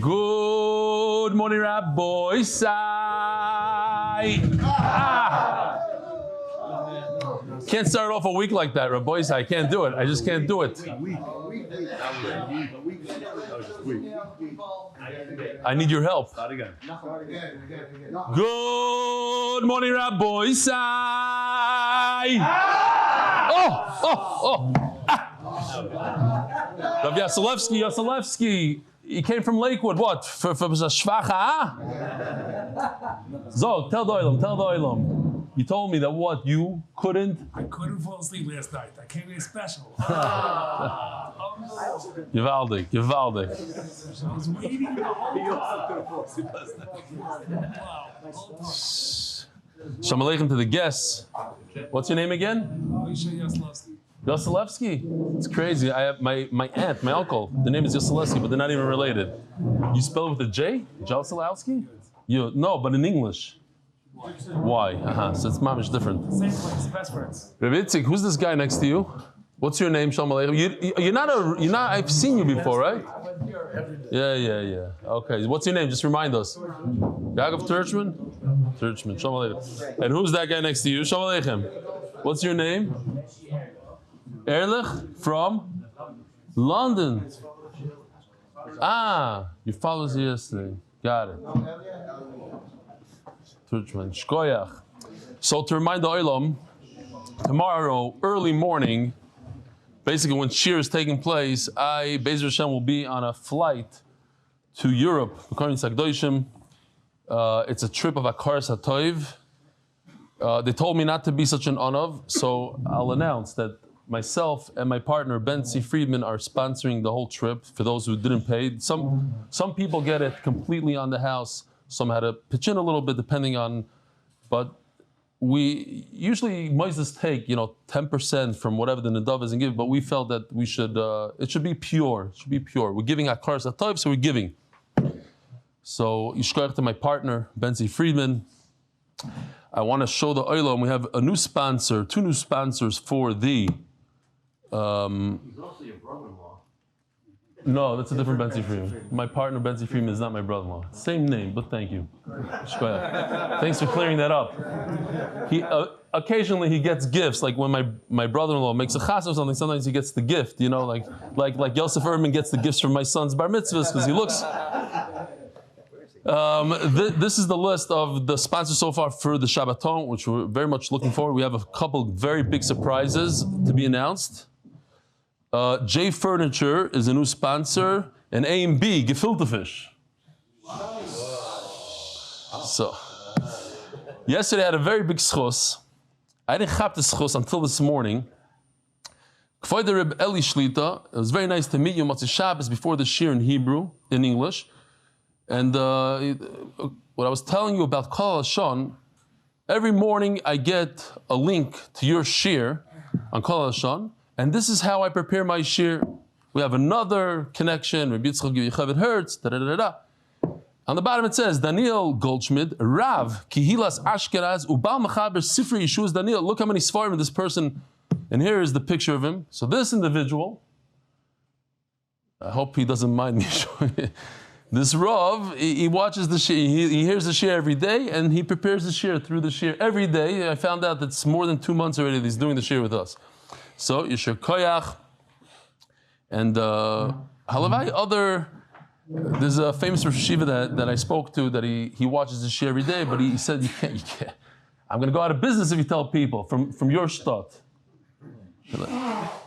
Good morning, Rabbi Sai. Can't start off a week like that, Rabbi Sai. I can't do it. I just can't do it. I need your help. Good morning, Rabbi Sai. Rav Yaselevsky. He came from Lakewood. What? For Shvacha? So, tell the Olam. You told me that what? You couldn't? I couldn't fall asleep last night. I came in special. Gewaldig. I was waiting the whole time. Shalom Aleichem to the guests. What's your name again? Yoselevsky. It's crazy. I have my aunt, my uncle. The name is Yoselevsky, but they're not even related. You spell it with a J? Joselowski? No, but in English. Why? So it's mamish different. Same place, best friends. Reb Itzik, who's this guy next to you? What's your name? Shalom Aleichem. You're not. I've seen you before, right? Yeah. Okay. What's your name? Just remind us. Yaakov Turchman. Shalom Aleichem. And who's that guy next to you? Shalom Aleichem. What's your name? Ehrlich from London. Your father was here yesterday. Got it. Shkoyach. So to remind the Olam, tomorrow, early morning, basically when Shir is taking place, Be'ez Hashem, will be on a flight to Europe. According to Sakdoshim, it's a trip of Hakoras Hatov. They told me not to be such an onav, so I'll announce that myself and my partner Bentzie Friedman are sponsoring the whole trip for those who didn't pay. Some people get it completely on the house. Some had to pitch in a little bit depending on, but we usually Moses take 10% from whatever the nadav is and give. But we felt that we should it should be pure. We're giving Hakoras Hatov, so we're giving. So yishkoyach to my partner Bentzie Friedman. I want to show the Olam. We have a new sponsor, two new sponsors for the. He's also your brother-in-law. No, that's a different Bentzie Friedman. My partner Bentzie Friedman is not my brother-in-law. Same name, but thank you. Thanks for clearing that up. He occasionally he gets gifts, like when my brother-in-law makes a chas or something. Sometimes he gets the gift, like Yosef Erman gets the gifts from my son's bar mitzvahs because he looks. This is the list of the sponsors so far for the Shabbaton, which we're very much looking forward. We have a couple very big surprises to be announced. J Furniture is a new sponsor, and A&B gefilte fish. So, yesterday I had a very big schos. I didn't have the schos until this morning. Kvod Reb Eli Shlita. It was very nice to meet you. Motzei Shabbos before the shir in Hebrew, in English. And what I was telling you about Kol HaLashon, every morning I get a link to your shir on Kol HaLashon, and this is how I prepare my shir. We have another connection, Rabbi Yitzchak Yechavet Hertz, On the bottom it says, Daniel Goldschmidt, Rav, Kihilas Ashkenaz, Ubal Mechaber Sifri Yeshuas Daniel. Look how many svarim this person, and here is the picture of him. So this individual, I hope he doesn't mind me showing it. This Rav, he watches the shir, he hears the shir every day, and he prepares the shir through the shir every day. I found out that it's more than 2 months already that he's doing the shir with us. So, Yishar Koyach, and Halavai there's a famous Rosh Yeshiva that I spoke to that he watches the shir every day, but he said, you can't. I'm going to go out of business if you tell people from your shtot.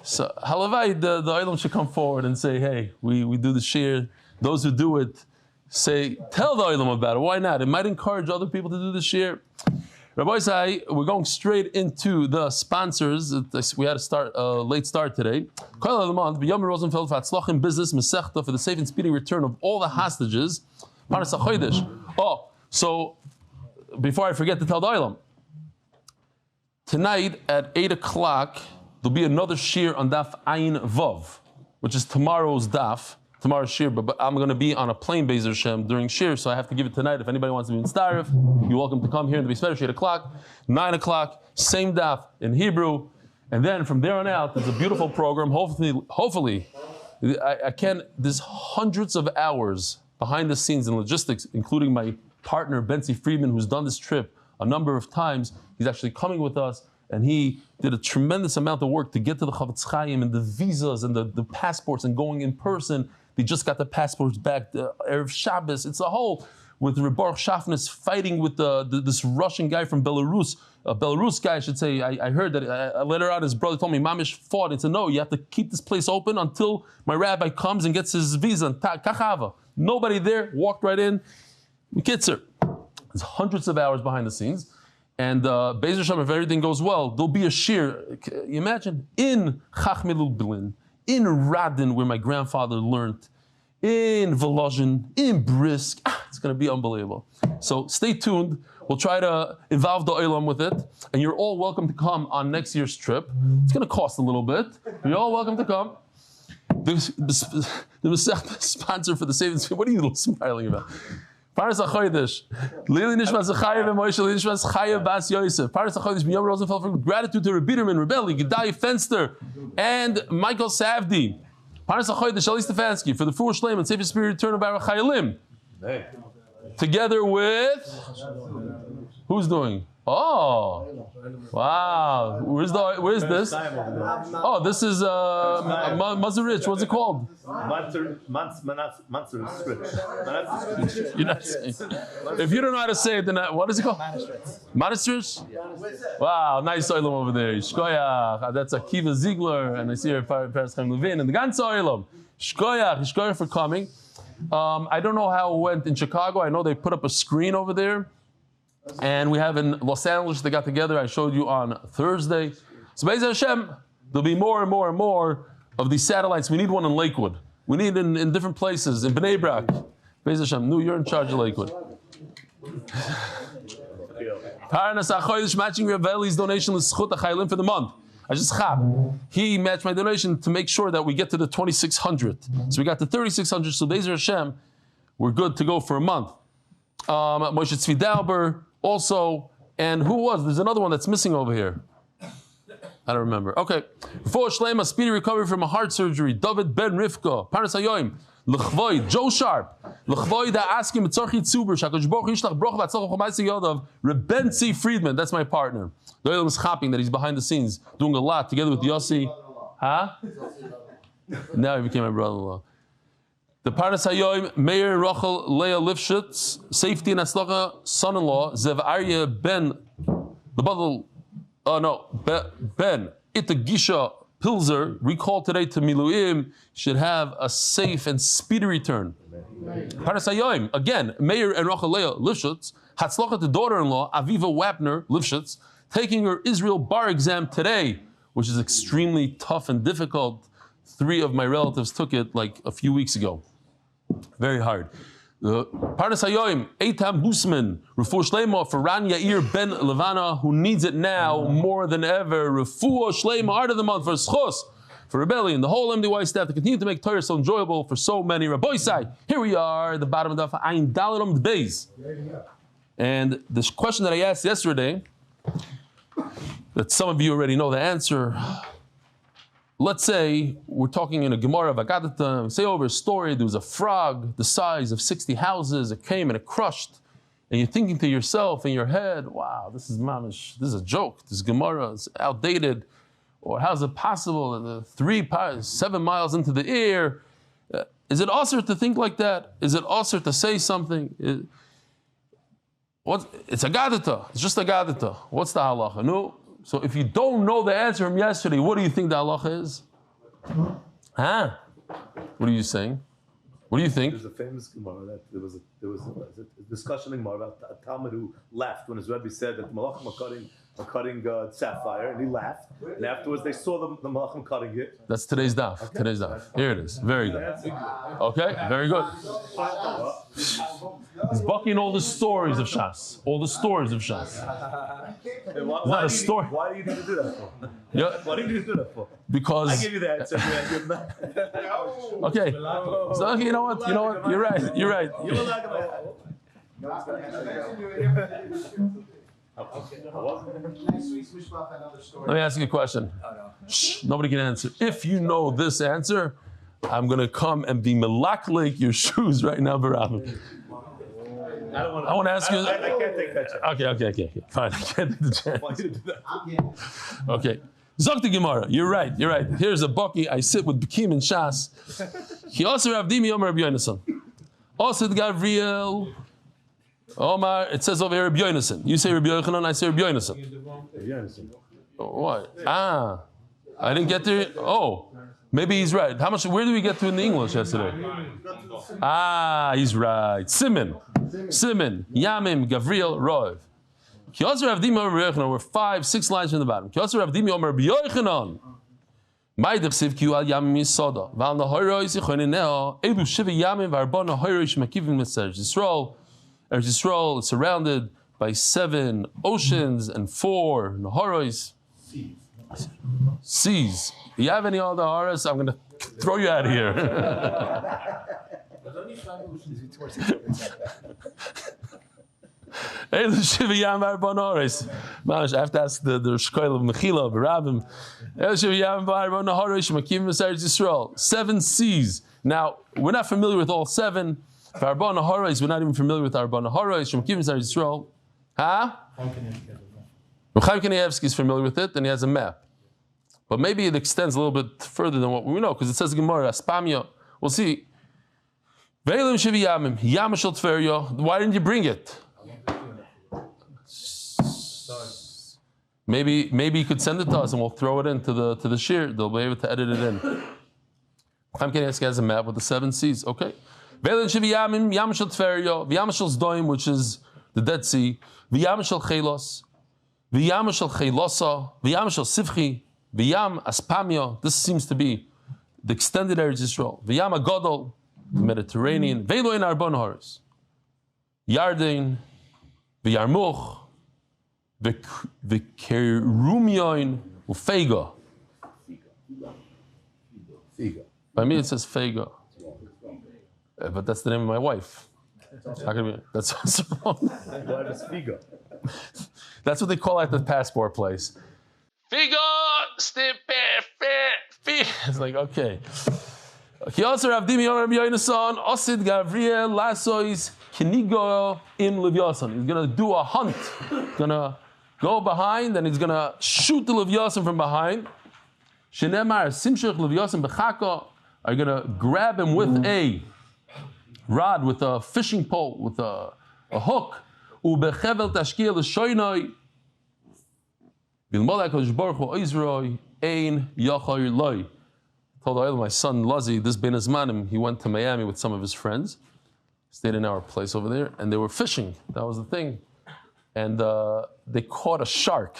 So, Halavai, the Olam should come forward and say, hey, we do the shir. Those who do it, tell the Olam about it. Why not? It might encourage other people to do the shir. Rabbi Sai, we're going straight into the sponsors. We had a late start today. Binyomin Rosenfeld for Hatzlach business, Masechta for the safe and speedy return of all the hostages. So before I forget to tell the Olam, tonight at 8 o'clock there'll be another shir on Daf Ayin Vav, which is tomorrow's shir, but I'm going to be on a plane Be'ez Hashem during shir, so I have to give it tonight. If anybody wants to be in Starif, you're welcome to come here in the Beis 8 o'clock, 9 o'clock, same daf in Hebrew, and then from there on out, there's a beautiful program. Hopefully, there's hundreds of hours behind the scenes and logistics, including my partner Bentzie Friedman, who's done this trip a number of times. He's actually coming with us, and he did a tremendous amount of work to get to the Chayalim and the visas and the passports and going in person. They just got the passports back, Erev Shabbos. It's a whole, with Baruch Shafnis fighting with this Russian guy from Belarus, a Belarus guy, I should say. I heard that later on his brother told me, Mamish fought. He said, no, you have to keep this place open until my rabbi comes and gets his visa. Kachava. Nobody there, walked right in. Mikitzer. There's hundreds of hours behind the scenes. And Be'ez Hashem, if everything goes well, there'll be a shir. You imagine, in Chachmei Lublin, in Radin, where my grandfather learned, in Volozhin, in Brisk. It's going to be unbelievable. So stay tuned. We'll try to involve the Olam with it. And you're all welcome to come on next year's trip. It's going to cost a little bit. You're all welcome to come. The sponsor for the savings. What are you smiling about? Paras HaChodesh, Lili Nishmas Zechariah v'Moishe, Lili Nishmas Chaya Bas Yosef. Paras HaChodesh, Binyomin Rosenfeld, for gratitude to Biderman, Gedale, Fenster, and Michael Safdie. Paras HaChodesh, Eli Stefansky, for the refuah, shleima, and safe spirit return of our Chayalim. Together with, who's doing? Oh, wow. Where's this? Oh, this is Mazurich. What's it called? You're not saying. If you don't know how to say it, then what is it called? Monasteries. Wow, nice oilum over there. Shkoyach. That's Akiva Ziegler, and I see here Paris Chaim Levin and the ganze oilum. Shkoyach for coming. I don't know how it went in Chicago. I know they put up a screen over there. And we have in Los Angeles, they got together. I showed you on Thursday. So Be'ez Hashem, there'll be more and more and more of these satellites. We need one in Lakewood. We need in different places, in Bnei Brak. Be'ez Hashem, no, you're in charge of Lakewood. Paranas HaChodesh matching Eli's donation l'schut Chayalim for the month. I just he matched my donation to make sure that we get to the 2,600. So we got to 3,600. So Be'ez Hashem, we're good to go for a month. Moshe Tzvi Dauber also, and who was? There's another one that's missing over here. I don't remember. Okay. Refuah shleima, speedy recovery from a heart surgery. David Ben Rivka, Paras Hayoim, Lechvoid, Joe Sharp, Lechvoid, Askim, Btzarchi Tzubur, Shakadosh Baruch Hu Yishlach Broch V'Atzlach V'Chamayis Yodov, Bentzie Friedman, that's my partner. The Olam is chapping that he's behind the scenes, doing a lot together with Yossi. Huh? Now he became my brother-in-law. The Paras Hayoim, Meir Rochel Leah Lifshutz, safety and atzlacha, son-in-law, Zev Aryeh Ben Itta Gisha Pilzer, recalled today to Miluim, should have a safe and speedy return. Paras Hayoim, again, Meir and Rochel Leah Lifshutz, Hatzlacha, the daughter-in-law, Aviva Wapner Lifshutz, taking her Israel bar exam today, which is extremely tough and difficult. 3 of my relatives took it like a few weeks ago. Very hard. The Paras Hayoim, Eitam Busman, refuah shleima for Ran Yair Ben Levana, who needs it now more than ever. Refuah shleima, art of the month for Schos, for Rebellion, the whole MDY staff to continue to make Torah so enjoyable for so many. Rabbi Sai, here we are, the bottom of Daf Ayin Daled Amud Beis. And this question that I asked yesterday, that some of you already know the answer. Let's say we're talking in a Gemara of Agadata, say over a story, there was a frog the size of 60 houses, it came and it crushed, and you're thinking to yourself in your head, wow, this is mamish, this is a joke, this Gemara is outdated, or how's it possible that 7 miles into the air? Is it usher to think like that? Is it usher to say something? It's Agadata, it's just Agadata. What's the halacha? No. So if you don't know the answer from yesterday, what do you think the halacha is? Huh? What are you saying? What do you think? There's a famous Gemara that there was a discussion in Gemara about a Talmud who laughed when his Rebbe said that the Malachim are cutting sapphire, and he laughed. And afterwards they saw the Malachim cutting it. That's today's daf. Okay. Today's daf. Here it is. Very good. Okay, very good. He's bucking all the stories of Shas. All the stories of Shas. It's not a story. Why do you need to do that for? Yeah. What do you need to do that for? Because I give you the answer. okay. So okay, you know what? You're right. You're right. Let me ask you a question. Shh, nobody can answer. If you know this answer, I'm going to come and be melaklik your shoes right now, Barabim. I want to ask you. I can't take that chance. Okay. Fine, I can't take the chance. I want you to do that. Okay. Zok the Gemara. You're right. Here's a Baki. I sit with Bekim and Shas. He also Ravdimi Omer Rabbi Yonason. Also the Gavriel. Omar, it says over here Rabbi Yonason. You say Rabbi Yochanan, I say Rabbi Yonason. What? I didn't get there. Oh, maybe he's right. Where did we get to in the English yesterday? He's right. Simon, Yamim, Gavriel, Rov. Kiyoser Ravdimi Omer Rabbi Yochanan. We're 5-6 lines from the bottom. Kiyoser Ravdimi Omer Rabbi Yochanan. Ma'idach siv ki al yamim yisoda. Val nahoroi zichoni neo. Edu shiva yamim v'arba nahoroi shmakivim Eretz Yisrael. Eretz Yisrael is surrounded by 7 oceans and 4 nahorois. Seas. Do you have any other Hakoras? I'm going to throw you out of here. I have to ask the Shkoil of Mechila, Barabim. 7 seas. Now, we're not familiar with all 7. For Arba Naharos, we're not even familiar with Arba Naharos. Shemakim Eretz Yisrael. Chaim Kanievsky is familiar with it, and he has a map. But maybe it extends a little bit further than what we know, because it says Gemara, Aspamia. We'll see. Ve'elim Shivi Yamim, Yam Shel Tveria. Why didn't you bring it? Maybe you could send it to us, and we'll throw it into the shir. They'll be able to edit it in. Chaim Kanievsky has a map with the 7 seas. Okay. Ve'elim Shivi Yamim, Yam Shel Tveria, V'Yam Shel Zdoim, which is the Dead Sea, V'Yam Shel Chelos, V'Yam Shel Chelosa, V'Yam Shel Sifchi, V'Yam Aspamia. This seems to be the extended Eretz Yisrael. V'Yam Agadol, the Mediterranean. Ve'Eloin Arba Naharos, Yarden, V'Yarmuch, V'Kerumyoin, U'Feiga. By me it says Feiga. But that's the name of my wife. How can it be? That's also wrong. That's what they call at the passport place. Figo, it's like, okay. He also Ravdimi Omer Rabbi Yonason, Osid Gavriel Lasois Kinigo Im Levyasan. He's gonna do a hunt. He's gonna go behind and he's gonna shoot the Levyasan from behind. Shenemar Simshach Levyasan Bechaka are gonna grab him with a rod, with a fishing pole, with a hook. Ubechevel tashkiel l'shoynoi. Bilmolei HaKadosh Baruch Hu Oizroi ein yachor loi. Told my son Lazi, this Ben Azmanim, he went to Miami with some of his friends, stayed in our place over there, and they were fishing. That was the thing. And they caught a shark.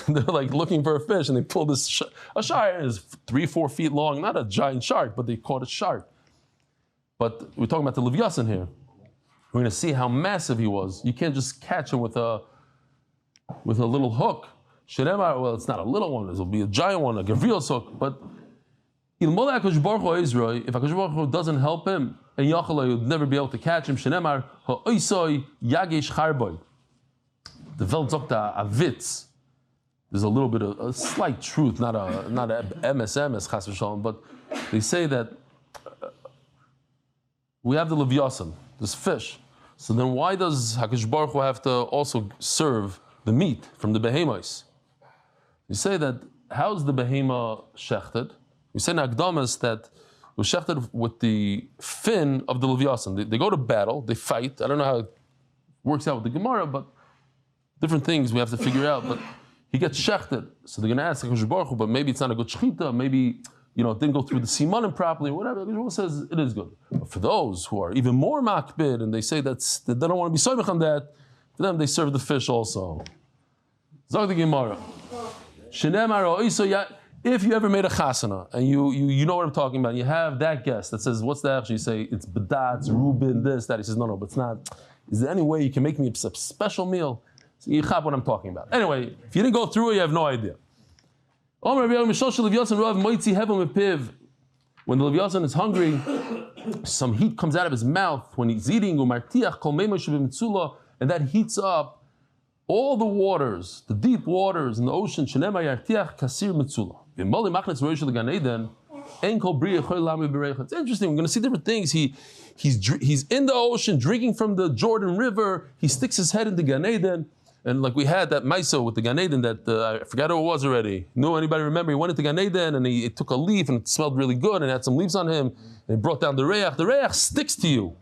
They were like looking for a fish, and they pulled this a shark is 3-4 feet long, not a giant shark, but they caught a shark. But we're talking about the Levyasan here. We're going to see how massive he was. You can't just catch him with a little hook. Well, it's not a little one. It'll be a giant one, a Gavriel's hook. But if HaKadosh Baruch Hu doesn't help him, and Yachalai would never be able to catch him. Shenemar ha'oisoi yagesh charboy. The Veldzokta avitz. There's a little bit of a slight truth, not a MSM as Chas v'Shalom, but they say that we have the Levyasan, this fish. So then why does HaKadosh Baruch Hu have to also serve the meat from the behemoths? You say that, how's the behema shechted? We say in Agdamas that it was shechted with the fin of the Levyasan. They go to battle, they fight. I don't know how it works out with the Gemara, but different things we have to figure out. But he gets shechted. So they're going to ask HaKadosh Baruch Hu, but maybe it's not a good shechita, maybe it didn't go through the simanim properly, whatever. The Gemara says it is good. But for those who are even more makbid and they say that they don't want to be soymech on that, for them they serve the fish also. Zog the Gemara. If you ever made a chasana and you know what I'm talking about, you have that guest that says, what's that actually? You say, it's bedat, Reuben, this, that. He says, no, but it's not. Is there any way you can make me a special meal? So you have what I'm talking about. Anyway, if you didn't go through it, you have no idea. When the Levyasan is hungry, some heat comes out of his mouth when he's eating, and that heats up all the waters, the deep waters in the ocean. It's interesting. We're going to see different things. He's in the ocean drinking from the Jordan River. He sticks his head into Gan Eden. And like we had that Maiso with the Gan Eden that I forgot who it was already. No, anybody remember? He went into Gan Eden and he took a leaf and it smelled really good and had some leaves on him. And he brought down the reach. The reach sticks to you.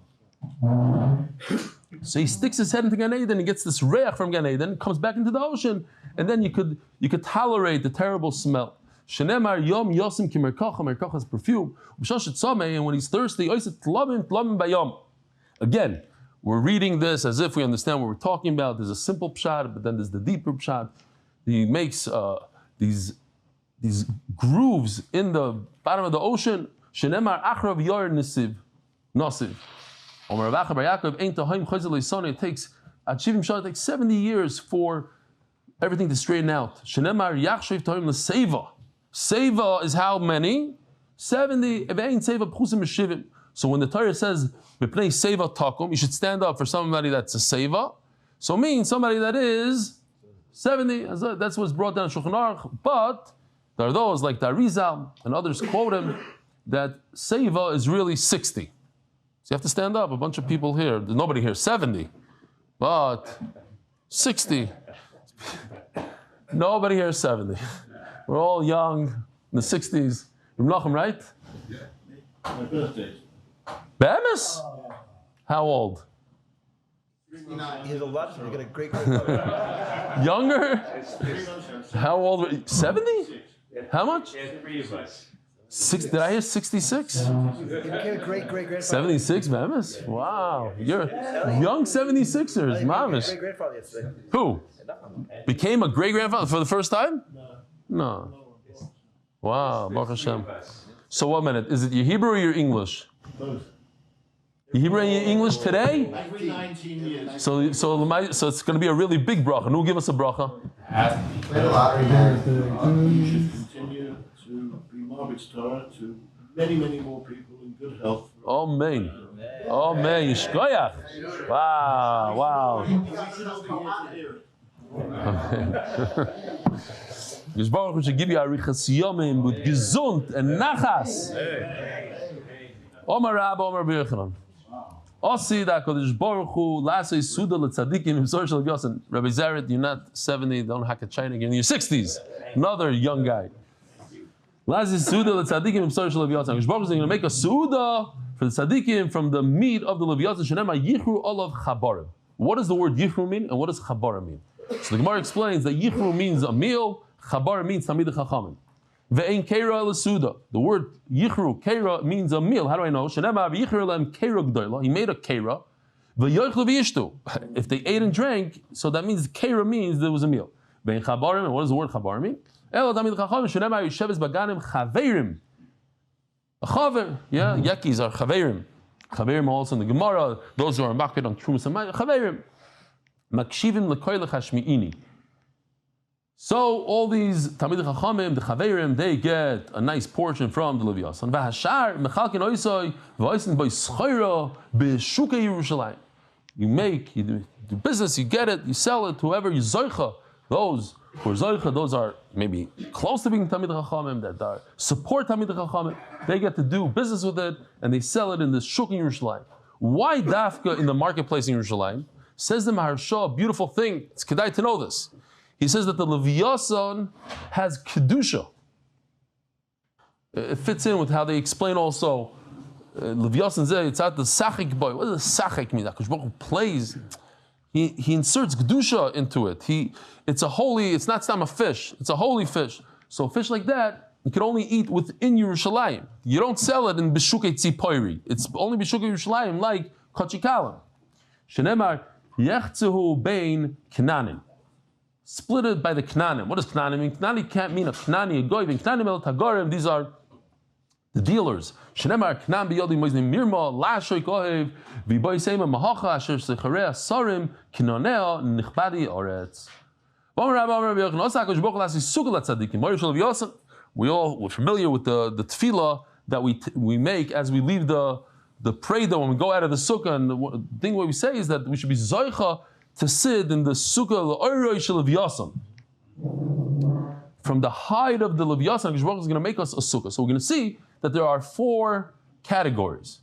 So he sticks his head into Gan Eden and gets this reach from Gan Eden, comes back into the ocean, and then you could tolerate the terrible smell. Shenemar yom yosim ki merkacha, merkacha's perfume. And when he's thirsty, again, we're reading this as if we understand what we're talking about. There's a simple pshat, but then there's the deeper pshat. He makes these grooves in the bottom of the ocean. Shenemar achrav yor nasiv. It takes 70 years for everything to straighten out. Seva is how many? 70. So when the Torah says seva takum, you should stand up for somebody that's a seva. So means somebody that is 70. That's what's brought down in Shulchan Aruch. But there are those like the Arizal and others quote him that seva is really 60. So you have to stand up. A bunch of people here. There's nobody here. 70, but 60. Nobody here is 70. We're all young, in the 60s. Menachem, right? Yeah. My birthday. Bemis? How old? 59. He has a lot. You got a great grandfather. Younger? How old were you? 70? How much? 60, did I hear 66? He became a great grandfather. 76, Bemis? Wow. You're young 76ers, Mamish. Great grandfather yesterday. Who? Became a great grandfather for the first time? No. Wow, Baruch Hashem. So 1 minute, is it your Hebrew or your English? Both. Your Hebrew and your English today? Every 19 years. So it's going to be a really big bracha. And who will give us a bracha? You should continue to be Margaret's Torah to many, many more people in good health. Amen. Amen. Yishkoyach. Wow. We should all be here to hear it. Yishbaruch should give you arichas yomim with gesund and nachas. Omar Rabba, Omar Birchanan. Osi da Kodesh Baruch Hu lasei suda letzadikim im social yosin. Rabbi Zaret, you're not 70, don't hack a China, you're in your 60s. Another young guy. Lasei suda letzadikim im social yosin. Kodesh Baruch Hu is going to make a suda for the tzadikim from the meat of the leviyosin. Shenema yichru olav chabarim. What does the word yichru mean, and what does chabarim mean? So the Gemara explains that yichru means a meal, chabar means tamid chachamim. Ve'ein keira l'suda. The word yichru, keira, means a meal. How do I know? Shenema v'yichru lem keira g'doila. He made a keira. V'yochlu v'yishtu. If they ate and drank, so that means keira means there was a meal. Ve'ein chabarim, and what does the word chabar mean? Elo tamid chachamim. Shenema yisheves baganim chaverim. A chaver, yeah, yakis are chaverim. Chaverim also in the Gemara. Those who are makpid on trumas and chaverim. Makshivim l'koy l'chashmi'ini. So all these Talmidei Chachamim, the Chaverim, they get a nice portion from the Leviyasan. V'hashar mechalkin oisoi v'oisin b'schleima b'shukei Yerushalayim. You do business, you get it, you sell it to whoever you zoicha. Those who are zoicha, those are maybe close to being Talmidei Chachamim, that are support Talmidei Chachamim. They get to do business with it, and they sell it in the shuk in Yerushalayim. Why dafka in the marketplace in Yerushalayim? Says the Maharsha, a beautiful thing. It's kedai to know this. He says that the Leviyasan has kedusha. It fits in with how they explain also Leviyasan zeh. It's at the sachik boy. What does the sachik mean? Hakadosh Baruch Hu plays. He inserts kedusha into it. It's a holy. It's not some a fish. It's a holy fish. So a fish like that you can only eat within Yerushalayim. You don't sell it in b'shukei tzipoiri. It's only b'shukei Yerushalayim like kachikalim. Shenemar yechzehu bein knanim. Split it by the Knanim. What does Knanim mean? Knani can't mean a Knani, a Goyim. Knanim el Tagarim, these are the dealers. Shenemar Knam biyodi moiznim mirma, lashoy kohev, v'boy seima mahacha, asher zecharea sarim, kinonea, nichbadi oretz. We're familiar with the tefillah that we make as we leave the preda when we go out of the sukkah, and the thing what we say is that we should be zoicha to sit in the sukkah l'oiroi shel Leviyasan. from the hide of the Leviathan, HaKadosh Baruch Hu is going to make us a sukkah. So we're going to see that there are 4 categories.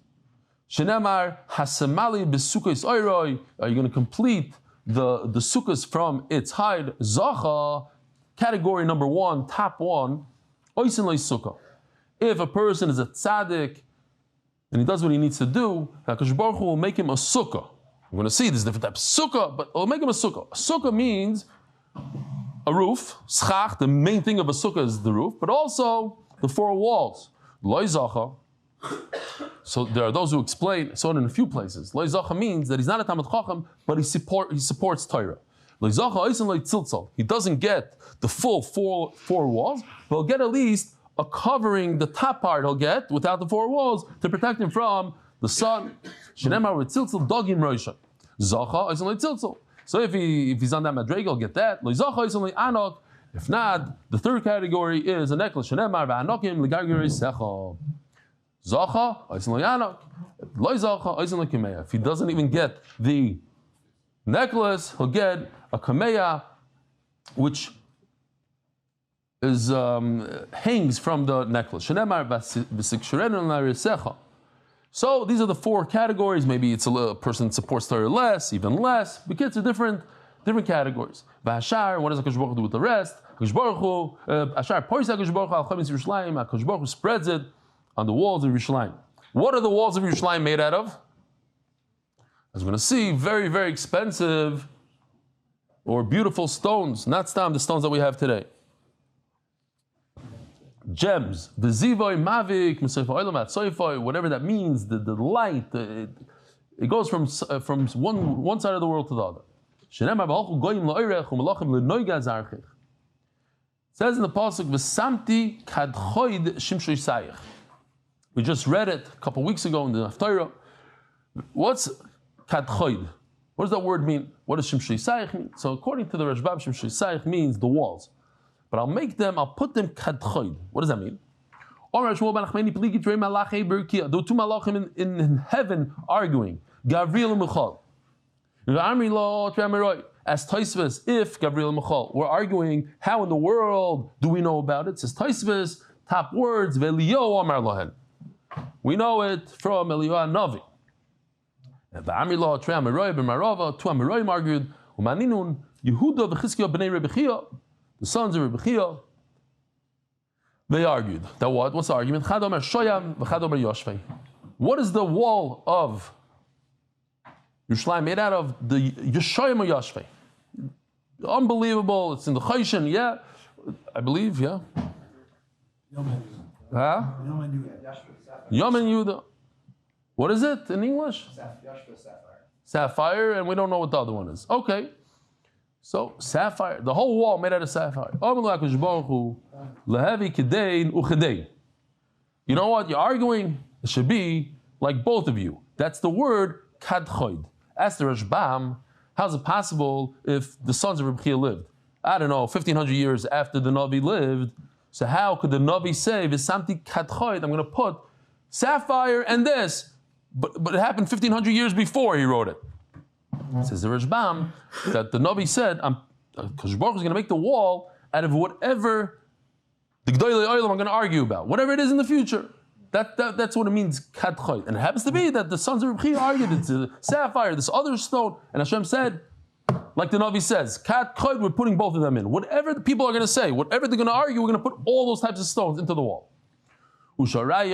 Shenemar hasamali b'sukkos oiroi. Are you going to complete the sukkahs from its hide? Zacha, category number 1, top 1, oisin loy sukkah. If a person is a tzaddik and he does what he needs to do, HaKadosh Baruch Hu will make him a sukkah. We're going to see there's different types of sukkah, but it'll make him a sukkah. A sukkah means a roof, schach, the main thing of a sukkah is the roof, but also the 4 walls. Loy zacha. So there are those who explain, so in a few places. Loy zacha means that he's not a Talmid Chacham, but he supports Torah. Loy zacha oisen loy tziltzal. He doesn't get the full four walls, but he'll get at least a covering, the top part he'll get without the 4 walls to protect him from the sun. Shenemar with tziltzal dogim roisha. Zacha oisen loy tziltzal. So if he's on that madrega, he'll get that. Loy zacha oisen loy anok. If not, the 3rd category is a necklace. Shenemar v'anokim l'gargirei secha. Zacha, oisen lo yanok. Loy zacha, oisen lo kameya. If he doesn't even get the necklace, he'll get a kameya, which is hangs from the necklace. Shenemar v'sikshurenu l'arisecha. So these are the 4 categories. Maybe it's a person supports Torah less, even less. But kids are different categories. V'ashar, what does HaKadosh Baruch Hu do with the rest? HaKadosh Baruch Hu, Ashar pois HaKadosh Baruch Hu al chametz Yerushalayim. HaKadosh Baruch Hu spreads it on the walls of Yerushalayim. What are the walls of Yerushalayim made out of? As we're going to see, very, very expensive or beautiful stones, not the stones that we have today. Gems, the zivoi, mavik, whatever that means, the light, it goes from one side of the world to the other. It says in the pasuk, "V'samti kadchoid shimshoi sayich." We just read it a couple weeks ago in the Haftarah. What's kadchoid? What does that word mean? What does shimshoi sayich mean? So according to the Rashbam, shimshoi sayich means the walls. But I'll put them kadchoid. What does that mean? There were 2 malachim in heaven arguing. Gavriel and Michal. As Taisvas, if Gavriel and Michal were arguing, how in the world do we know about it? It says Taisvas, top words, Ve'Eliyahu Amar Lohen. We know it from Eliyahu Navi. And the Amrillah, 2 Amoraim argued, Umaninun, Yehuda v'Chizkiah b'nei Revkah, the sons of Revkah, they argued. That what? What's the argument? Chad Omer Shoyam v'Chad Omer Yoshvei. What is the wall of Yerushalayim made out of? The Yeshoyam or Yoshvei? Unbelievable. It's in the Chayshin, yeah. I believe, yeah. Huh? Yom and Yudah. What is it in English? Sapphire, and we don't know what the other one is. Okay. So, sapphire, the whole wall made out of sapphire. You know what? You're arguing, it should be like both of you. That's the word kadchoid. Ask the Rashbam, how's it possible if the sons of Revkah lived? I don't know, 1,500 years after the Navi lived. So how could the Navi say, V'samti kadchoid, I'm going to put sapphire and this, but it happened 1,500 years before he wrote it. Says the Rashbam that the Navi said, Kadosh Baruch Hu is going to make the wall out of whatever the Gedale Olam I'm going to argue about, whatever it is in the future. That's what it means, kadchoid. And it happens to be that the sons of Revkah argued it's a sapphire, this other stone, and Hashem said, like the Navi says, kadchoid, we're putting both of them in. Whatever the people are going to say, whatever they're going to argue, we're going to put all those types of stones into the wall. According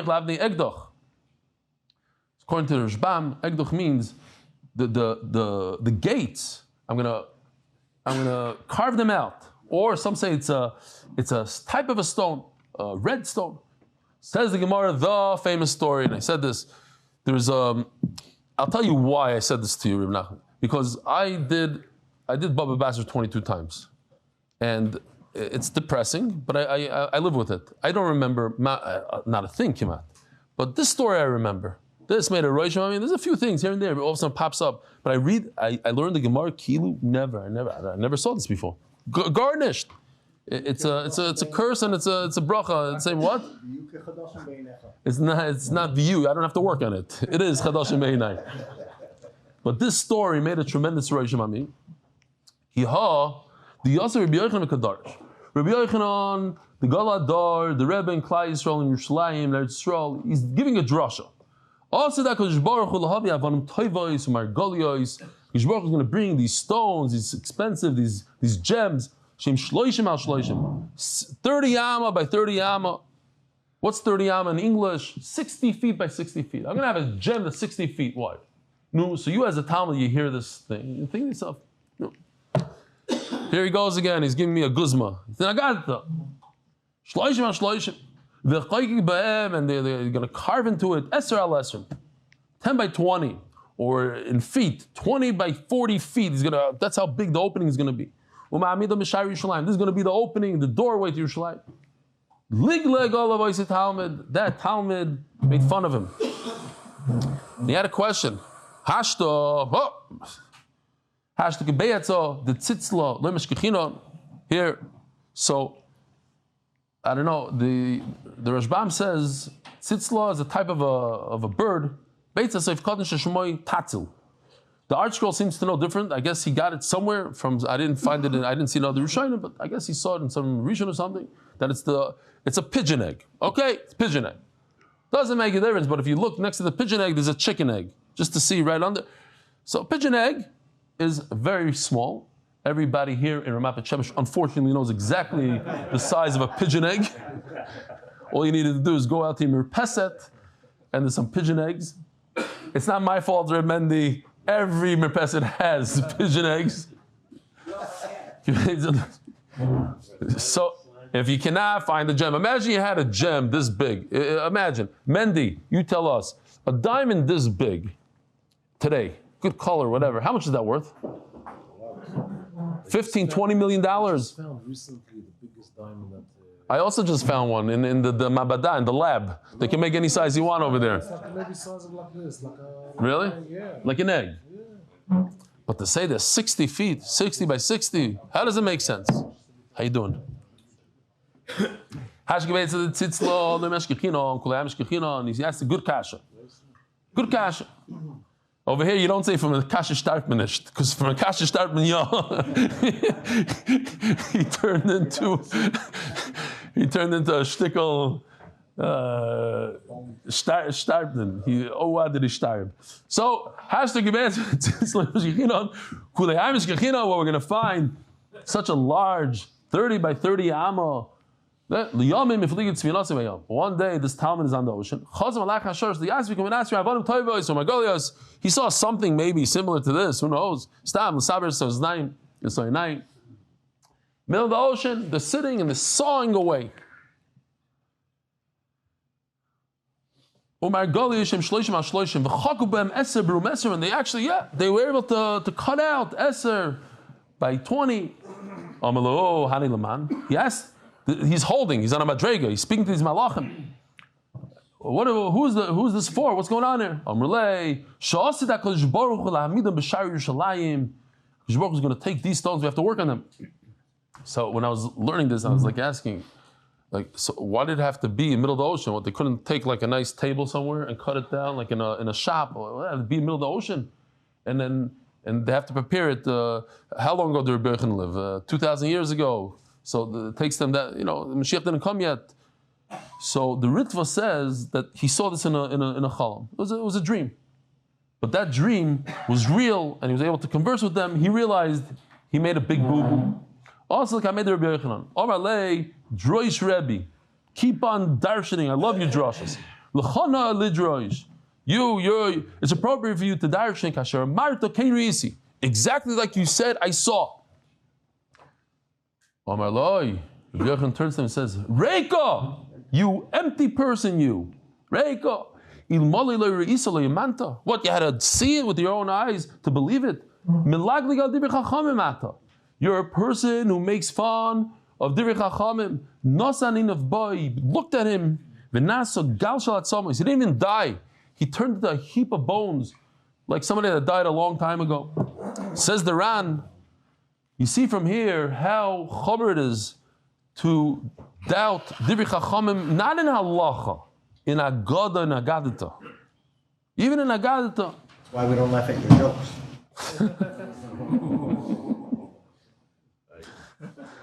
to the Rashbam, egdoch means the gates. I'm gonna carve them out, or some say it's a type of a stone, a red stone. Says the Gemara, the famous story, and I said this. I'll tell you why I said this to you, Reb Nachman, because I did Bava Basra 22 times, and it's depressing, but I live with it. I don't remember not a thing came out, but this story I remember. This made a roishim. I mean, there's a few things here and there, but all of a sudden pops up. But I learned the Gemara Kilu. I never saw this before. Garnished. It's a curse and it's a bracha. Say what? It's not view. I don't have to work on it. It is chadashim beinai. But this story made a tremendous roishim on me. The Yosef Rabbi Yochanan Kadarish. Rabbi Yochanan, the Galadar, the Rebbe in Klai Yisrael in Yerushalayim, Eretz Yisrael, he's giving a drasha. Also, that Kodesh Baruch Hu lahavi avanim toivos u'margolios. Kodesh Baruch Hu is going to bring these stones, these expensive, these gems. Shem shloishim al shloishim. 30 amma by 30 amma. What's 30 amma in English? 60 feet by 60 feet. I'm going to have a gem that's 60 feet wide. No, so you as a Talmud, you hear this thing, you think to yourself, no. Here he goes again. He's giving me a guzma. Then I got it. Shloishim al shloishim. And they're going to carve into it Eser al Eser, 10 by 20, or in feet, 20 by 40 feet. That's how big the opening is going to be. This is going to be the opening, the doorway to Yerushalayim. That Talmud made fun of him. And he had a question. Here, so I don't know. The Rashbam says tzitzla is a type of a bird. The ArtScroll seems to know different. I guess he got it somewhere from. I didn't find it. I didn't see another Rishonim, but I guess he saw it in some Rishon or something. That it's a pigeon egg. Okay, it's pigeon egg. Doesn't make a difference. But if you look next to the pigeon egg, there's a chicken egg, just to see right under. So pigeon egg is very small. Everybody here in Ramat Beit Shemesh unfortunately knows exactly the size of a pigeon egg. All you needed to do is go out to your Merpeset, and there's some pigeon eggs. It's not my fault, Reb Mendy. Every Merpeset has pigeon eggs. So if you cannot find a gem, imagine you had a gem this big. Imagine, Mendy, you tell us, a diamond this big today, good color, whatever. How much is that worth? 15, 20 million dollars. Found recently the biggest diamond that. I also just found one in the Mabada, in the lab. They can make any size you want over there. It's like maybe size of like this, like a. Really? Yeah. Like an egg. Yeah. But to say they're 60 feet, 60 by 60, how does it make sense? How you doing? He asked a good kasha. Good kasha. Over here, you don't say from a kasha startman, because from a kasha startman, he turned into a shtickle startman. Why did he starve? So, what we're going to find such a large 30 by 30 amma. One day, this Talmud is on the ocean. He saw something maybe similar to this. Who knows? Middle of the ocean, they're sitting and they're sawing away. And they actually, they were able to cut out Eser by 20. He asked, he's on a madrega, he's speaking to these malachim. Who's this for? What's going on here? Kodesh Baruch is going to take these stones, we have to work on them. So when I was learning this, I was like asking, so why did it have to be in the middle of the ocean? What, they couldn't take like a nice table somewhere and cut it down like in a shop? Or it had to be in the middle of the ocean. And they have to prepare it. How long ago did Rabbi Yochanan live? 2,000 years ago. So it takes them that, the Mashiach didn't come yet. So the Ritva says that he saw this in a Chayalim. It was a dream. But that dream was real, and he was able to converse with them. He realized he made a big boo-boo. Also, like I made the Rabbi Yochanan. Omar lei, droish Rebbe. Keep on darshaning. I love your drashas. L'chana lidroish. It's appropriate for you to darshan kasher. Marta kein reisi. Exactly like you said, I saw. Omar loi. Rabbi Yochanan turns to him and says, Reika, you empty person, you. Reika. What, you had to see it with your own eyes to believe it? You're a person who makes fun of Divrei Chachamim. Nosanin of boy looked at him. He didn't even die. He turned into a heap of bones, like somebody that died a long time ago. Says the Ran, you see from here how chomer it is to doubt Divrei Chachamim, not in halacha, in Agada and Agadita. Even in Agadita. Why we don't laugh at your jokes?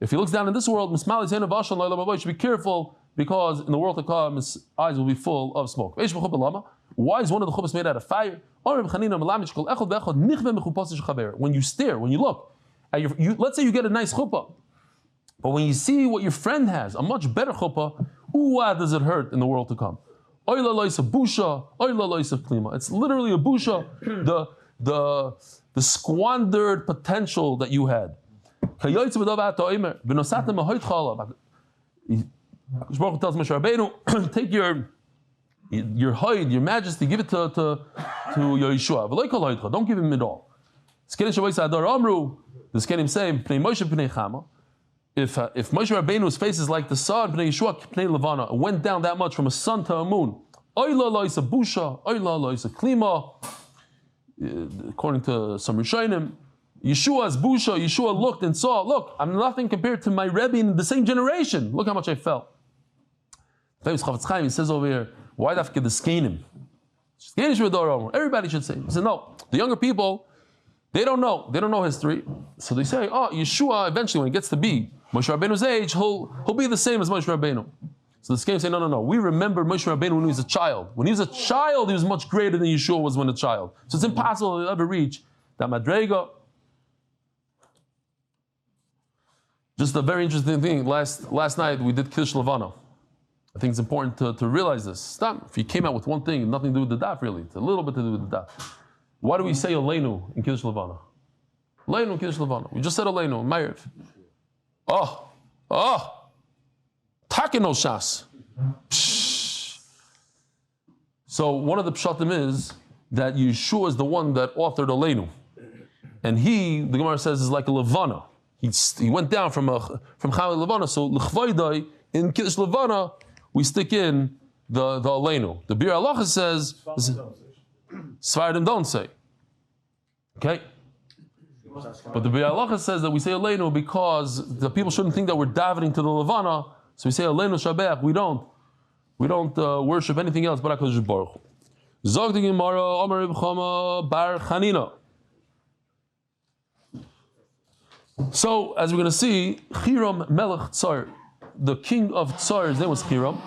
If he looks down in this world, he should be careful because in the world to come, his eyes will be full of smoke. Why is one of the chuppahs made out of fire? When you stare, when you look, at let's say you get a nice chuppah, but when you see what your friend has, a much better chuppah, does it hurt in the world to come? It's literally a busha, the squandered potential that you had. Baruch tells Moshe Rabbeinu, take your hide, your majesty, give it to Yeshua. Don't give him it all. The Zkenim say, if Moshe Rabbeinu's face is like the sun, Pnei Yeshua, Pnei Levana, it went down that much from a sun to a moon. According to some Rishonim, Yeshua's busha, Yeshua looked and saw, look, I'm nothing compared to my Rebbe in the same generation. Look how much I felt. He says over here, why dafke the Zkenim? Everybody should say. He said, no, the younger people, they don't know history. So they say, oh, Yeshua, eventually when he gets to be Moshe Rabbeinu's age, he'll be the same as Moshe Rabbeinu. So the Zkenim say, no. We remember Moshe Rabbeinu when he was a child. When he was a child, he was much greater than Yeshua was when a child. So it's impossible to ever reach that madrega. Just a very interesting thing. Last night we did Kiddush Levana. I think it's important to realize this. Stop. If you came out with one thing, nothing to do with the daf really. It's a little bit to do with the daf. Why do we say Aleinu in Kiddush Levana? Aleinu in Kiddush Levana. We just said Aleinu in Meir. Takino Shas. So one of the pshatim is that Yeshua is the one that authored Aleinu. And the Gemara says, is like a Levana. He went down from Chayalim Levana. So l'chvaydai in Kiddush Levana we stick in the Aleinu. The Bir Halacha says Sfardim don't say. Okay, but the Bir Halacha says that we say Aleinu because the people shouldn't think that we're davening to the Levana. So we say Aleinu Shabbat. We don't worship anything else but HaKadosh Baruch Hu. Zog the Gemara Amar Reb Chama Bar Chanina. So, as we're going to see, Hiram Melech Tsar, the king of Tsar, his name was Hiram.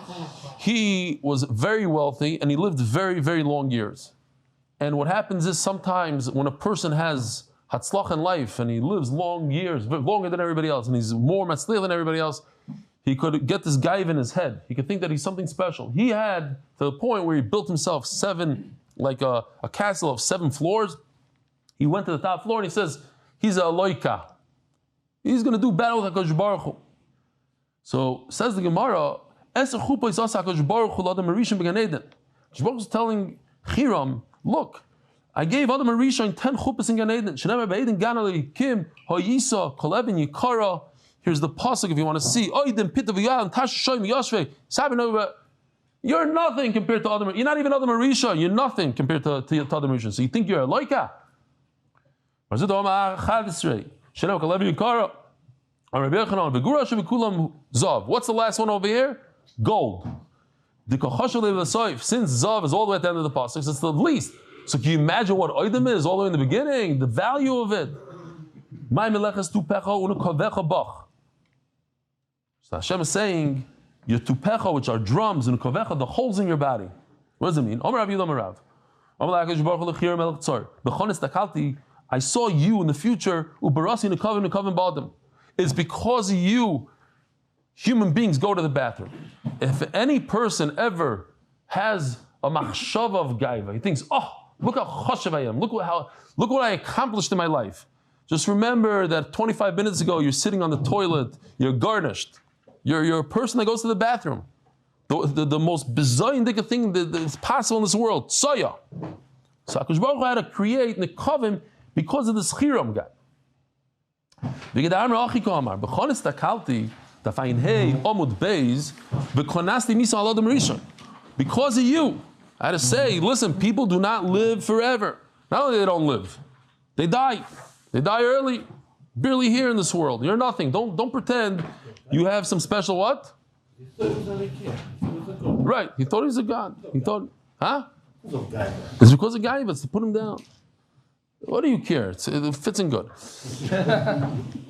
He was very wealthy and he lived very, very long years. And what happens is sometimes when a person has hatzlach in life and he lives long years, longer than everybody else, and he's more matzliach than everybody else, he could get this gaiv in his head. He could think that he's something special. He had to the point where he built himself a castle of 7 floors. He went to the top floor and he says, he's a loika. He's going to do battle with HaKadosh Baruch Hu. So says the Gemara, HaKadosh Baruch Hu is telling Hiram, look, I gave Adam Rishon 10 chuppahs in Gan Eden. Here's the pasuk if you want to see. You're nothing compared to Adam. You're not even Adam Rishon. You're nothing compared to Adam Rishon. So you think you're a loika? What's the last one over here? Gold. Since Zav is all the way at the end of the pasuk, it's the least. So can you imagine what Oidem is all the way in the beginning? The value of it. So Hashem is saying, your tupecha, which are drums, and kavecha, the holes in your body. What does it mean? I saw you in the future. It's because of you, human beings go to the bathroom. If any person ever has a machshava of gaiva, he thinks, oh, look how chashav I am. Look what I accomplished in my life. Just remember that 25 minutes ago, you're sitting on the toilet, you're garnished. You're a person that goes to the bathroom. The most bizarre thing that's possible in this world. Soya. So HaKadosh Baruch Hu had to create Nekavim because of this Hiram guy. Amud Beis, because of you. I had to say, listen, people do not live forever. Not only they don't live, they die. They die early. Barely here in this world. You're nothing. Don't pretend you have some special what? Right. He thought he was a god. He thought, huh? It's because of Gaiva, to put him down. What do you care? It fits in good.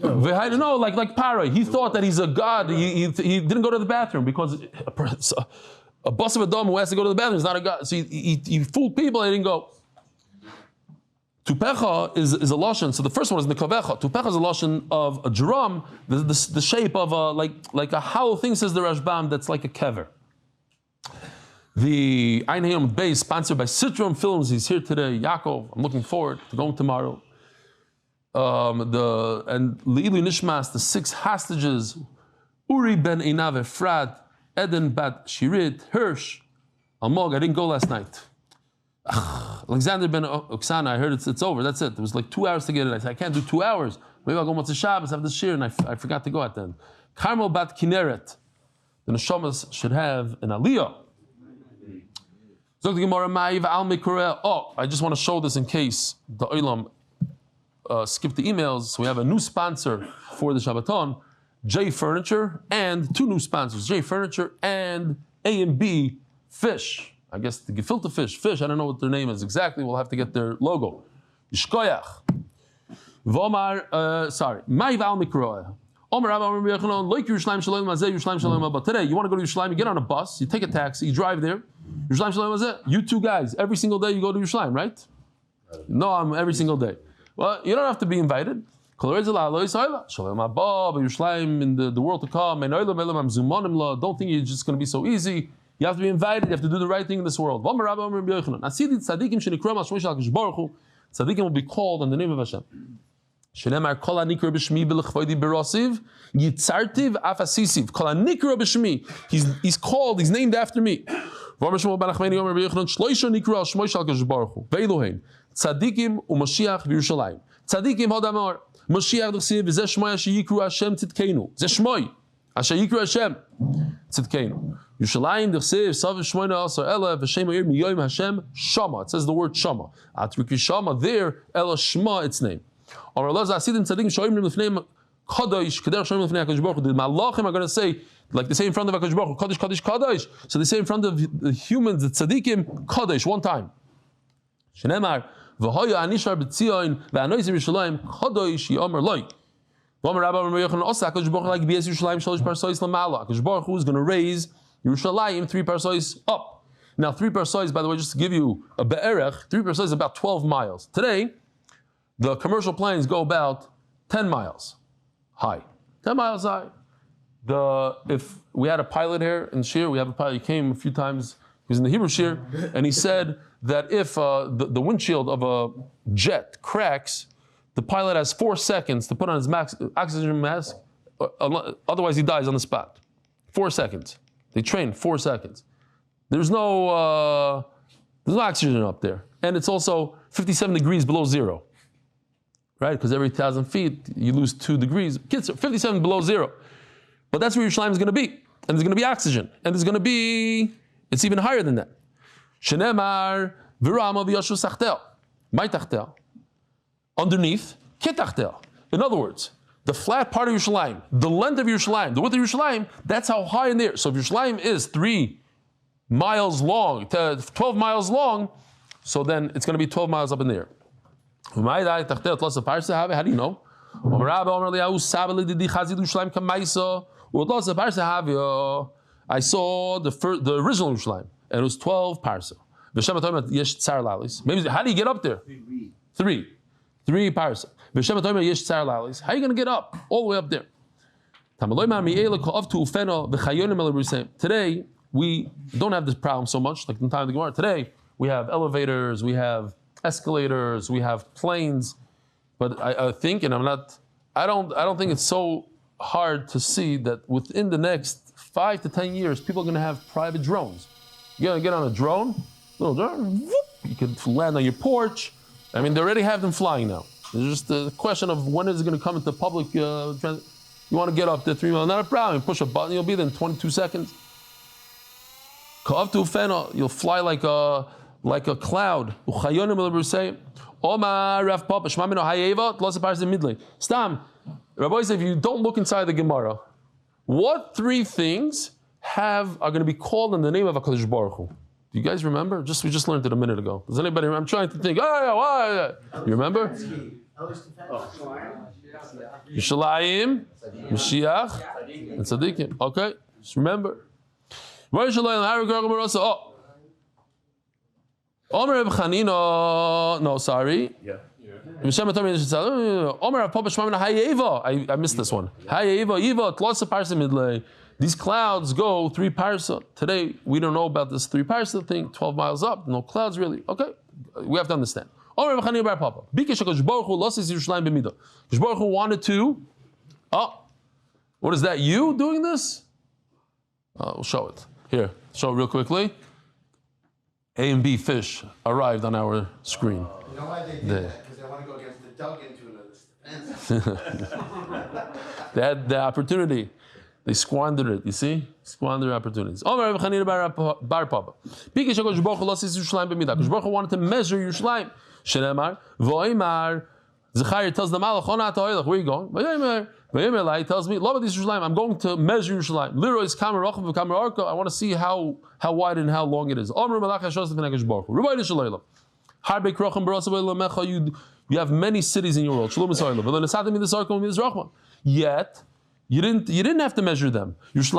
No, like Paroi. He thought that he's a god. He didn't go to the bathroom because a bus of a dom who has to go to the bathroom is not a god. So he fooled people. He didn't go. Tupecha is a lashon. So the first one is nekavecha. Tupecha is a lashon of a drum, the shape of a like a hollow thing. Says the Rashbam that's like a kever. The Amud Beis, sponsored by Shiurim Films. He's here today. Yaakov, I'm looking forward to going tomorrow. And Le'ilu Nishmas, the 6 hostages, Uri ben Einav Efrat, Eden bat Shirit, Hirsch, Almog. I didn't go last night. Alexander ben Oksana, I heard it's over. That's it. It was like 2 hours to get it. I said, I can't do 2 hours. Maybe I'll go Motzei Shabbos, have the shir, and I forgot to go at then. Carmel bat Kineret. The neshamas should have an aliyah. Oh, I just want to show this in case the Olam skipped the emails. So we have a new sponsor for the Shabbaton, J Furniture, and 2 new sponsors, J Furniture and A&B Fish. I guess the gefilte fish. I don't know what their name is exactly. We'll have to get their logo. Yishkoyach. Vomar, Ma'ив al mikroah. But today, you want to go to Yerushalayim, you get on a bus, you take a taxi, you drive there. You 2 guys, every single day you go to Yerushalayim, right? No, I'm every single day. Well, you don't have to be invited. Don't think it's just going to be so easy. You have to be invited, you have to do the right thing in this world. Tzadikim will be called in the name of Hashem. Shenemar kol hanikra b'shmi b'lechvodi b'rosiv yitzartiv afasisiv kol hanikra b'shmi. He's called. He's named after me. Shloisha nikra al shmoi shel HaKadosh Baruch Hu ve'elohein tzadikim u'Mashiach v'Yerushalayim. Tzadikim hodamar Mashiach d'chsiv v'zeh shmoi asher yikru Hashem tzidkeinu. Zeh shmoi asher yikru Hashem tzidkeinu. Yerushalayim d'chsiv sav shmoina asar ela v'shem ha'ir miyoyim Hashem shama. It says the word shama. Atriki shama there ela shma its name. The Malachim are going to say, like they say in front of HaKadosh Baruch Hu, Kadosh, Kadosh, Kadosh. So they say in front of the humans, the tzadikim, Kadosh, one time. Shenemar, v'hoya anishar b'tzion, v'anoizim Yerushalayim, Kadosh, yomer loy. V'omer Rabba Meir Rochel Leah HaKadosh Baruch Hu like b'yes Yerushalayim, shalosh parsois l'mala. HaKadosh Baruch Hu is going to raise Yerushalayim 3 parsois up. Now 3 parsois, by the way, just to give you a be'erech, 3 parsois is about 12 miles. Today, the commercial planes go about 10 miles high. 10 miles high. If we had a pilot here in Shir, we have a pilot, he came a few times, he was in the Hebrew Shir, and he said that if the windshield of a jet cracks, the pilot has 4 seconds to put on his oxygen mask, otherwise he dies on the spot. 4 seconds. They train 4 seconds. There's no oxygen up there. And it's also 57 degrees below zero. Right? Because every 1,000 feet, you lose 2 degrees. Kids, 57 below zero. But that's where Yerushalayim is going to be. And there's going to be oxygen. And there's going to be, it's even higher than that. Shenemar, v'rama v'yashu sachtel. Mai tachtel. Underneath, ketachtel. In other words, the flat part of Yerushalayim, the length of Yerushalayim, the width of Yerushalayim, that's how high in there. So if Yerushalayim is 3 miles long, 12 miles long, so then it's going to be 12 miles up in there. How do you know? I saw the original Yerushalayim, and it was 12 parsa. Maybe how do you get up there? 3 parsa. How are you going to get up all the way up there? Today we don't have this problem so much like in the time of the Gemara. Today we have elevators, we have escalators, we have planes, but I think, and I don't think it's so hard to see that within the next 5 to 10 years, people are going to have private drones. You're going to get on a drone, little drone, whoop, you can land on your porch. I mean, they already have them flying now. It's just a question of when is it going to come into public. You want to get up to 3 miles, not a problem. You push a button, you'll be there in 22 seconds. You'll fly like a cloud. Stam. Rabbi said, if you don't look inside the Gemara, what 3 things are going to be called in the name of HaKadosh Baruch Hu? Do you guys remember? We just learned it a minute ago. Does anybody remember? I'm trying to think. You remember? Yerushalayim, Mashiach, and Tzaddikim. Okay, just remember. Meir Rochel Leah Lifshutz. Omer Reb Chanina. No, sorry. Yeah. I missed this one. These clouds go 3 parsa. Today, we don't know about this 3 parsa thing, 12 miles up, no clouds really. Okay, we have to understand. Baruch Hu wanted to, what is that, you doing this? We'll show it. Here, show it real quickly. A and B fish arrived on our screen. You know why they did that? Because they want to go against the Duggan tuna. They had the opportunity. They squandered it, you see? Squandered opportunities. Bar Papa. Baruch Hu wanted to measure Yerushalayim. Shenemar, Voimar, Zechariah tells the Malach, where are you going? Voimar he tells me, I'm going to measure Yerushalayim. Liro is Kamer Rochel v'Kamer Arka. I want to see how wide and how long it is. You have many cities in your world. Yet, you didn't have to measure them. You have a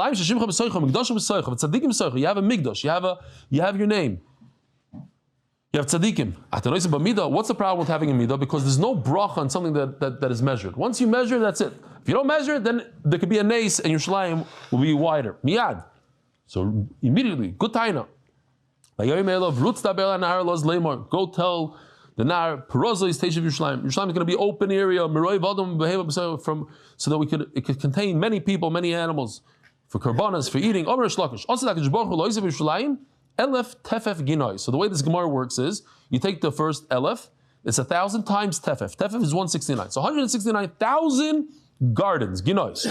migdash. You have your name. You have tzaddikim. What's the problem with having a midah? Because there's no bracha on something that is measured. Once you measure, that's it. If you don't measure it, then there could be a nace and your shleima will be wider. Miyad. So immediately, good taina. Go tell the Nar, Perozo is Teishav Yerushalayim. Yerushalayim is going to be open area, so that it could contain many people, many animals, for karbanas, for eating. Elef tefef ginoi. So the way this Gemara works is, you take the first elef, it's 1,000 times tefef. Tefef is 169. So 169,000 gardens, ginois.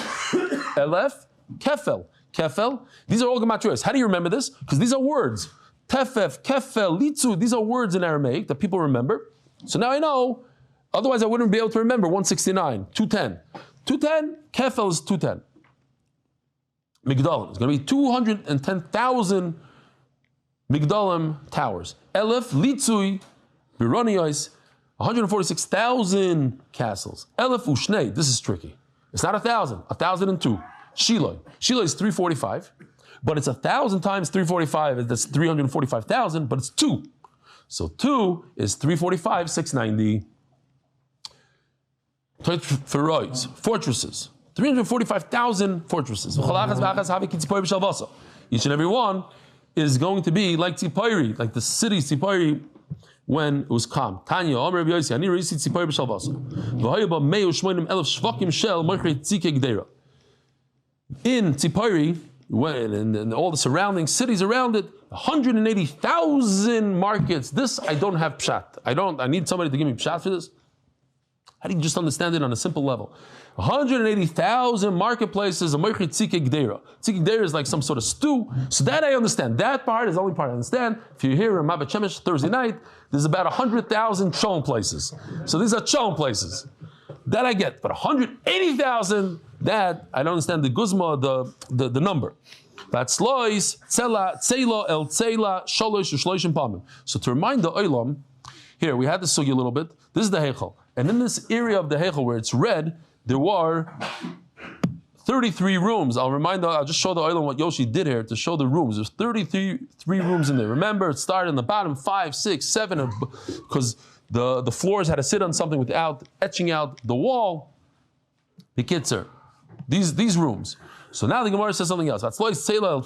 Elef, kefel. Kefel, these are all gematrios. How do you remember this? Because these are words. Tefef, kefel, litzu, these are words in Aramaic that people remember. So now I know, otherwise I wouldn't be able to remember 169, 210. 210, kefel is 210. Migdalim, it's going to be 210,000 Migdalim towers. Elef, litzui, bironios, 146,000 castles. Elef ushnei, this is tricky. It's not 1,000, 1,002. Shiloi. Shiloi is 345. But it's 1,000 times 345, that's 345,000, but it's 2. So 2 is 345, 690. Fortresses. 345,000 fortresses. Each and every one is going to be like Tzipori, like the city Tzipori when it was calm. Tanya, Omer Rabbi Ani Reisi Tzipori b'Shalvasa. V'hayaba me'u shmoinim elef shvakim shel moichrei tzike Gedale. In Tzipori, and all the surrounding cities around it, 180,000 markets. This I don't have pshat. I need somebody to give me pshat for this. How do you just understand it on a simple level? 180,000 marketplaces. Tzike Gedale is like some sort of stew. So that I understand. That part is the only part I understand. If you're here in Mabat Shemesh Thursday night, there's about 100,000 chon places. So these are chon places. That I get. But 180,000, that I don't understand the guzma, the number. That's lois, tzela, tzela, el tzela, sholosh, shloshim pamim. So to remind the olam, here we had the sugi a little bit. This is the heichal. And in this area of the heichal where it's red, there were 33 rooms. I'll just show the olam what Yoshi did here to show the rooms. There's 33 rooms in there. Remember, it started in the bottom, 5, 6, 7, because the floors had to sit on something without etching out the wall. The kitzer, these rooms. So now the Gemara says something else. What's pa'amim?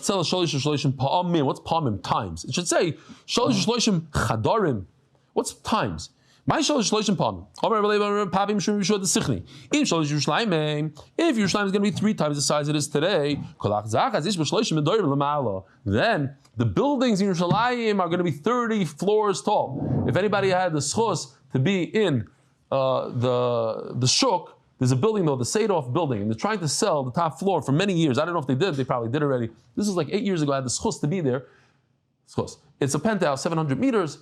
Times. It should say sholish shloshim chadarim. What's times? My sholish shloshim pa'amim. If Yerushalayim is going to be 3 times the size it is today, then the buildings in Yerushalayim are going to be 30 floors tall. If anybody had the schos to be in the shuk, there's a building though, the Seidorf building, and they're trying to sell the top floor for many years. I don't know if they did, they probably did already. This is like 8 years ago, I had the schus to be there. Schus. It's a penthouse, 700 meters.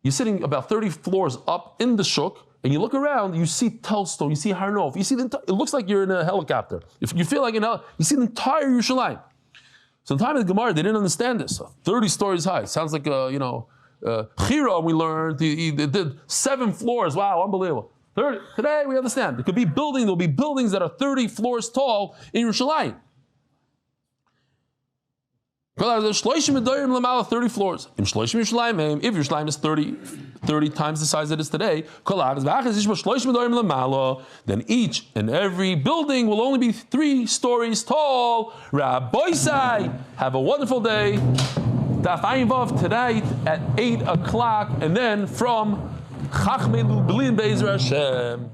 You're sitting about 30 floors up in the shuk, and you look around, you see Telstone, you see Harnov, you see it looks like you're in a helicopter. If you feel like you see the entire Yerushalayim. So in the time of the Gemara, they didn't understand this. 30 stories high. It sounds like Chira, we learned, he did 7 floors. Wow, unbelievable. Today we understand. There will be buildings that are 30 floors tall in Yerushalayim. If Yerushalayim is 30 times the size it is today, then each and every building will only be 3 stories tall. Rabboisai, have a wonderful day. Daf Yomi tonight at 8 o'clock, and then from Chachmelu B'lin Be'ezer Hashem.